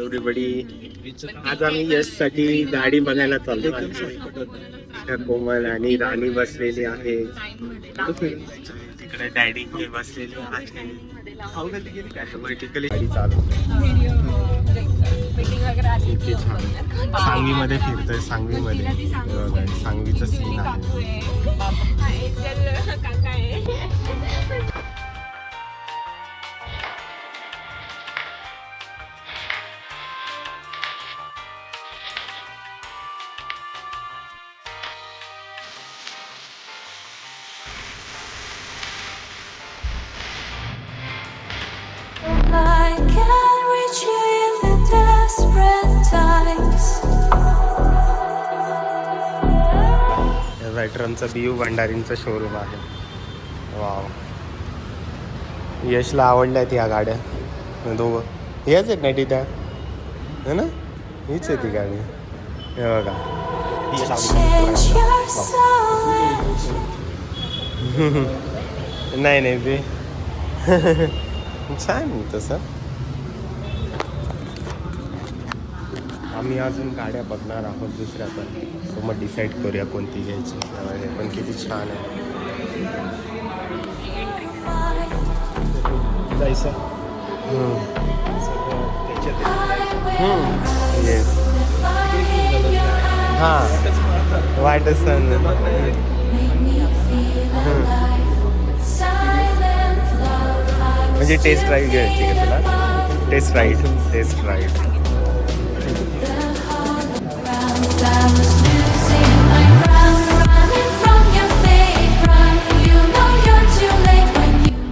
Everybody. आज आम्ही यश साठी गाडी बघायला चाललो. कोमल आणि राणी बसलेली आहे तिकडे. डॅडी हे बसलेले आहे. गाडी चालू. सांगवीमध्ये फिरतोय. सांगवीमध्ये सांगवीचं सीन आहे. I can reach you in the desperate times. व्हॅटरनचं BU भंडारींचं शोरूम आहे. वाव, यशला आवडल्यात ह्या गाड्या दोघं. हेच आहेत ना तिथं, है ना? हीच आहे ती गाडी. हे बघा, Change your soul. नाही नाही ते छान आहे तसं. आम्ही अजून गाड्या बघणार आहोत दुसऱ्या पण, सो मग डिसाईड करूया कोणती घ्यायची. हे पण किती छान आहे. जायचं येस. हां, वाटच म्हणजे टेस्ट ड्राईव्ह घ्यायची का तुला? Test ride.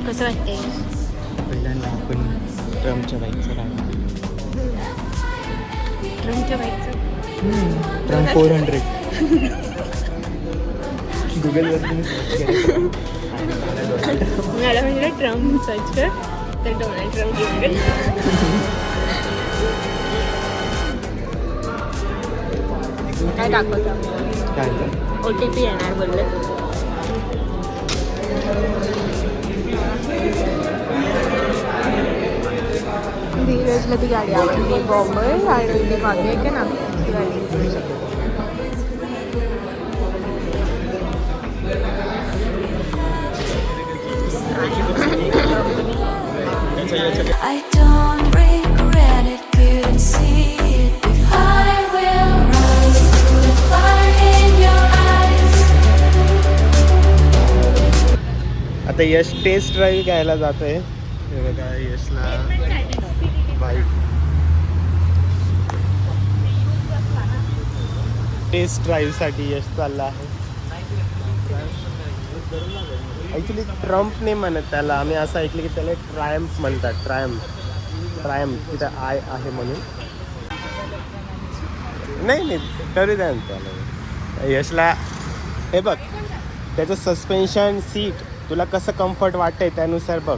कसं वाटतंय? पहिल्यांदा आपण ट्रम्पच्या बाईकचं राहिलं. ट्रम्पच्या बाईकचं ट्रम्प 400 गुगलवर मला म्हणजे ट्रम्प सर्च कर तर डोनाल्ड ट्रम्प येईल. काय दाखवतं? काय OTP येणार बोलले. धीरजला ती गाडी आवडली. बॉम्बे आणि ती मागे आहे ना ती गाडी. I don't regret it, couldn't see it if I will rise to the fire in your eyes. आता यश टेस्ट ड्राईव्ह घ्यायला जातोय. हे बघा, यशला बाईक टेस्ट ड्राईव्हसाठी यश चालला आहे. ॲक्च्युली ट्रम्प नाही म्हणत त्याला, आम्ही असं ऐकलं की त्याला ट्रायम्फ म्हणतात. ट्रायम्फ तिथं आय आहे म्हणून. नाही करू द्या ना त्याला. यशला हे बघ, त्याचं सस्पेन्शन सीट तुला कसं कम्फर्ट वाटतंय त्यानुसार बघ.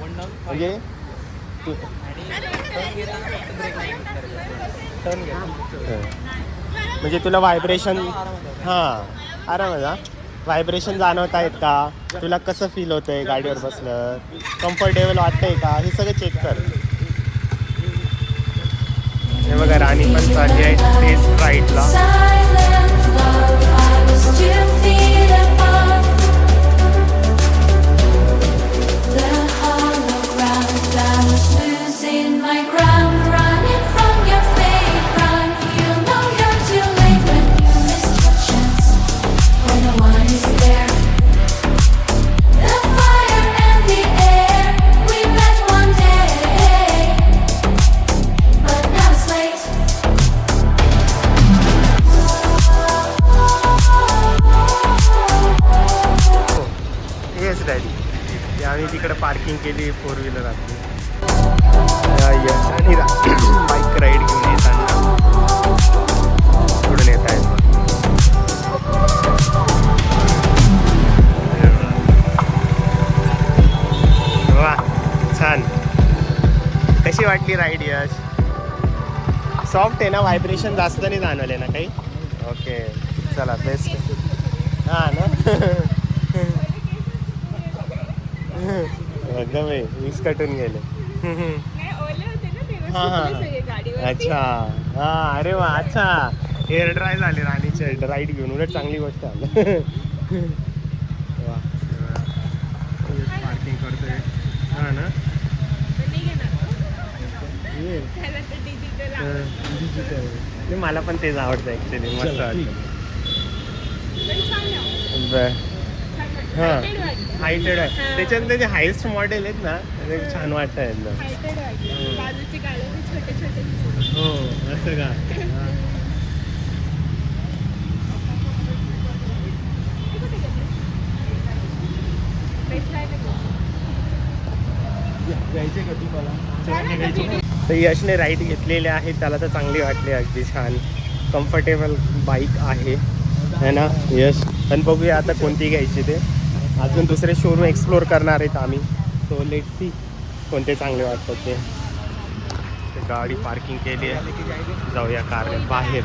म्हणजे तुला व्हायब्रेशन, हां आरामात व्हायब्रेशन जाणवत आहेत का, तुला कसं फील होतंय गाडीवर बसलं, कम्फर्टेबल वाटतंय का, हे सगळं चेक कर. हे बघा, राणी पण चालली आहे taste राईडला. Silent love, I was 2 feet above the hollow ground. I was losing my ground, running from your fate. Run, you know you're too late when you miss your chance, when no one is there. The fire and the air, we met one day, but now it's late. Yes daddy. आम्ही तिकडे parking केली 4 wheeler आपली. आणि bike ride घेऊन येताना पुढून येत आहेत. वा, छान. कशी वाटली राईड यश? सॉफ्ट आहे ना, व्हायब्रेशन जास्त नाही जाणवले ना काही? ओके, चला बेस्ट. हां ना. एकदम विस्कटून गेले. हां हां गाडीवर. अच्छा हा अरे वा अच्छा हेअर ड्राय झाले राणीचे राईड घेऊन उलट चांगली गोष्ट आहे. वा पार्किंग करतोय हा ना ये. नाही, मला पण तेच आवडतं ऍक्च्युली मस्त वाटतं. हां हायटेड आहे त्याच्यात त्याचे हायेस्ट मॉडेल आहेत ना ते छान वाटतं एकदम. बाजूची गाडी छोटे छोटे. हो असं का हां. जायचे का तुम्हाला? तर यशने राईड घेतलेले आहे त्याला तर चांगली वाटली अगदी छान कम्फर्टेबल बाईक आहे ना यश. पण बघूया आता कोणती घ्यायची ते अजून दुसरे शोरूम एक्सप्लोर करणार आहेत आम्ही. सो लेट सी कोणते चांगले वाटतात ते. गाडी पार्किंग केली आहे जाऊया कारने बाहेर.